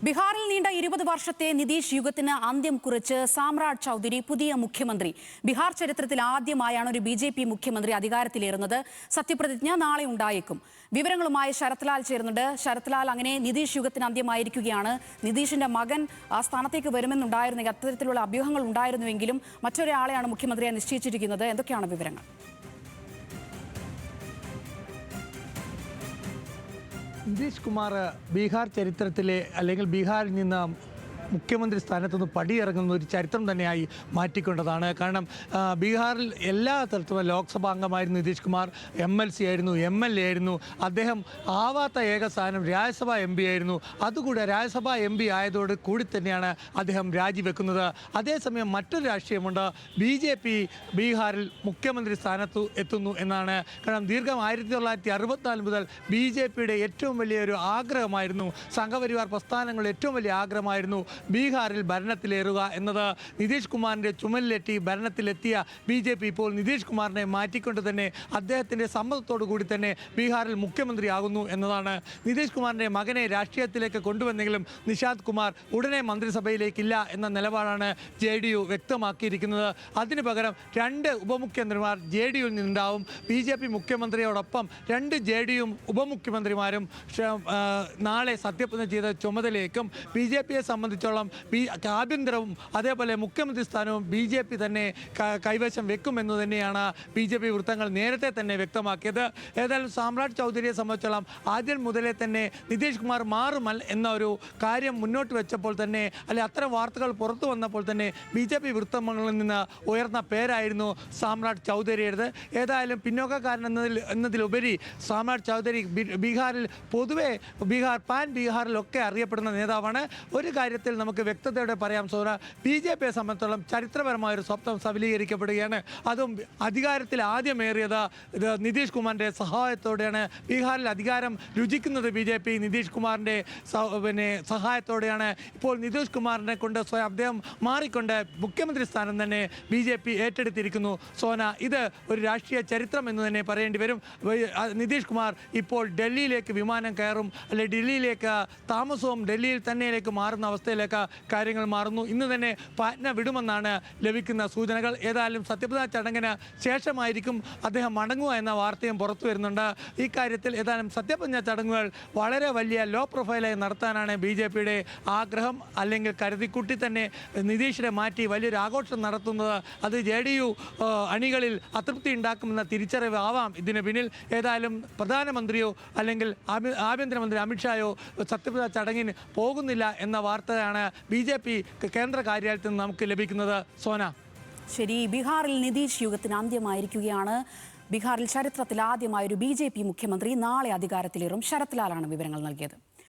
ബീഹാറിൽ നീണ്ട 20 വർഷത്തെ നിതീഷ് യുഗത്തിന് അന്ത്യം കുറിച്ച് സാമ്രാട്ട് ചൗധരി പുതിയ മുഖ്യമന്ത്രി. ബീഹാർ ചരിത്രത്തിൽ ആദ്യമായാണ് ഒരു BJP മുഖ്യമന്ത്രി അധികാരത്തിലേറുന്നത്. സത്യപ്രതിജ്ഞ നാളെ ഉണ്ടായേക്കും. വിവരങ്ങളുമായി ശരത്ലാൽ ചേരുന്നുണ്ട്. ശരത്ലാൽ, അങ്ങനെ നിതീഷ് യുഗത്തിന് അന്ത്യമായിരിക്കുകയാണ്. നിതീഷിന്റെ മകൻ ആ സ്ഥാനത്തേക്ക് വരുമെന്നുണ്ടായിരുന്നെങ്കിൽ, അത്തരത്തിലുള്ള അഭ്യൂഹങ്ങൾ ഉണ്ടായിരുന്നുവെങ്കിലും മറ്റൊരാളെയാണ് മുഖ്യമന്ത്രിയായി നിശ്ചയിച്ചിരിക്കുന്നത്. എന്തൊക്കെയാണ് വിവരങ്ങൾ? നിതീഷ് കുമാർ ബീഹാർ ചരിത്രത്തിലെ അല്ലെങ്കിൽ ബീഹാറിൽ നിന്ന് മുഖ്യമന്ത്രി സ്ഥാനത്തുനിന്ന് പടിയിറങ്ങുന്ന ഒരു ചരിത്രം തന്നെയായി മാറ്റിക്കൊണ്ടതാണ്. കാരണം ബീഹാറിൽ എല്ലാ തരത്തിലുള്ള ലോക്സഭാ അംഗമായിരുന്നു നിതീഷ് കുമാർ, MLC ആയിരുന്നു, MLA ആയിരുന്നു. അദ്ദേഹം ആവാത്ത ഏക സ്ഥാനം രാജ്യസഭാ MP ആയിരുന്നു. അതുകൂടെ രാജ്യസഭാ MP ആയതോട് കൂടി തന്നെയാണ് അദ്ദേഹം രാജിവെക്കുന്നത്. അതേസമയം മറ്റൊരു രാഷ്ട്രീയമുണ്ട്. BJP ബീഹാറിൽ മുഖ്യമന്ത്രി സ്ഥാനത്ത് എത്തുന്നു എന്നാണ്. കാരണം ദീർഘം 1964 മുതൽ BJPയുടെ ഏറ്റവും വലിയൊരു ആഗ്രഹമായിരുന്നു, സംഘപരിവാർ പ്രസ്ഥാനങ്ങളുടെ ഏറ്റവും വലിയ ആഗ്രഹമായിരുന്നു ബീഹാറിൽ ഭരണത്തിലേറുക എന്നത്. നിതീഷ് കുമാറിൻ്റെ ചുമലിലെത്തി ഭരണത്തിലെത്തിയ BJP ഇപ്പോൾ നിതീഷ് കുമാറിനെ മാറ്റിക്കൊണ്ട് തന്നെ അദ്ദേഹത്തിൻ്റെ സമ്മതത്തോടു കൂടി തന്നെ ബീഹാറിൽ മുഖ്യമന്ത്രിയാകുന്നു എന്നതാണ്. നിതീഷ് കുമാറിൻ്റെ മകനെ രാഷ്ട്രീയത്തിലേക്ക് കൊണ്ടുവന്നെങ്കിലും നിഷാദ് കുമാർ ഉടനെ മന്ത്രിസഭയിലേക്കില്ല എന്ന നിലപാടാണ് JDU വ്യക്തമാക്കിയിരിക്കുന്നത്. അതിനു പകരം 2 ഉപമുഖ്യമന്ത്രിമാർ JDUവിൽ നിന്നുണ്ടാവും. BJP മുഖ്യമന്ത്രിയോടൊപ്പം 2 JDU ഉപമുഖ്യമന്ത്രിമാരും നാളെ സത്യപ്രതിജ്ഞ ചെയ്ത ചുമതലയേക്കും. BJPയെ സംബന്ധിച്ചോളം ആഭ്യന്തരവും അതേപോലെ മുഖ്യമന്ത്രി സ്ഥാനവും BJP തന്നെ കൈവശം വെക്കുമെന്ന് തന്നെയാണ് BJP വൃത്തങ്ങൾ നേരത്തെ തന്നെ വ്യക്തമാക്കിയത്. ഏതായാലും സാമ്രാട്ട് ചൗധരിയെ സംബന്ധിച്ചോളം ആദ്യം മുതലേ തന്നെ നിതീഷ് കുമാർ മാറുമൽ എന്ന ഒരു കാര്യം മുന്നോട്ട് വെച്ചപ്പോൾ തന്നെ, അല്ലെ അത്തരം വാർത്തകൾ പുറത്തു വന്നപ്പോൾ തന്നെ BJP വൃത്തങ്ങളിൽ നിന്ന് ഉയർന്ന പേരായിരുന്നു സാമ്രാട്ട് ചൗധരിയുടേത്. ഏതായാലും പിന്നോക്കക്കാരൻ എന്നതിലുപരി സാമ്രാട്ട് ചൗധരി ബീഹാറിൽ പൊതുവെ പാൻ ബീഹാറിലൊക്കെ അറിയപ്പെടുന്ന നേതാവാണ്. ഒരു കാര്യത്തിൽ നമുക്ക് വ്യക്തതയോടെ പറയാം സോന, BJPയെ സംബന്ധിച്ചോളം ചരിത്രപരമായൊരു സ്വപ്നം സഫലീകരിക്കപ്പെടുകയാണ്. അതും അധികാരത്തിൽ ആദ്യമേറിയത് നിതീഷ് കുമാറിൻ്റെ സഹായത്തോടെയാണ്. ബീഹാറിൽ അധികാരം രുചിക്കുന്നത് BJP നിതീഷ് കുമാറിൻ്റെ സഹായത്തോടെയാണ്. ഇപ്പോൾ നിതീഷ് കുമാറിനെ കൊണ്ട് അദ്ദേഹം മാറിക്കൊണ്ട് മുഖ്യമന്ത്രി സ്ഥാനം തന്നെ BJP ഏറ്റെടുത്തിരിക്കുന്നു. സോന, ഇത് ഒരു രാഷ്ട്രീയ ചരിത്രം എന്ന് തന്നെ പറയേണ്ടി വരും. നിതീഷ് കുമാർ ഇപ്പോൾ ഡൽഹിയിലേക്ക് വിമാനം കയറും, അല്ലെ ഡൽഹിയിലേക്ക് താമസവും ഡൽഹിയിൽ തന്നെയിലേക്ക് മാറുന്ന അവസ്ഥയിലേക്ക് കാര്യങ്ങൾ മാറുന്നു. ഇന്ന് തന്നെ പാറ്റ്ന വിടുമെന്നാണ് ലഭിക്കുന്ന സൂചനകൾ. ഏതായാലും സത്യപ്രതിജ്ഞ ചടങ്ങിന് ശേഷമായിരിക്കും അദ്ദേഹം മടങ്ങുക എന്ന വാർത്തയും പുറത്തു വരുന്നുണ്ട്. ഈ കാര്യത്തിൽ ഏതായാലും സത്യപ്രതിജ്ഞ ചടങ്ങുകൾ വളരെ വലിയ ലോ പ്രൊഫൈലായി നടത്താനാണ് BJPയുടെ ആഗ്രഹം. അല്ലെങ്കിൽ കരുതിക്കുട്ടി തന്നെ നിതീഷിനെ മാറ്റി വലിയൊരു ആഘോഷം നടത്തുന്നത് അത് JDU അണികളിൽ അതൃപ്തി ഉണ്ടാക്കുമെന്ന തിരിച്ചറിവ് ആവാം ഇതിന് പിന്നിൽ. ഏതായാലും പ്രധാനമന്ത്രിയോ അല്ലെങ്കിൽ ആഭ്യന്തരമന്ത്രി അമിത്ഷായോ സത്യപ്രതിജ്ഞ ചടങ്ങിന് പോകുന്നില്ല എന്ന വാർത്തയാണ് BJP കേന്ദ്ര കാര്യാലയത്തിൽ നിന്ന് നമുക്ക് ലഭിക്കുന്നത്. സോന, ശരി. ബീഹാറിൽ നിതീഷ് യുഗത്തിന് അന്ത്യമായിരിക്കുകയാണ്. ബീഹാറിൽ ചരിത്രത്തിൽ ആദ്യമായൊരു BJP മുഖ്യമന്ത്രി നാളെ അധികാരത്തിലേറും. ശരത്ലാലാണ് വിവരങ്ങൾ നൽകിയത്.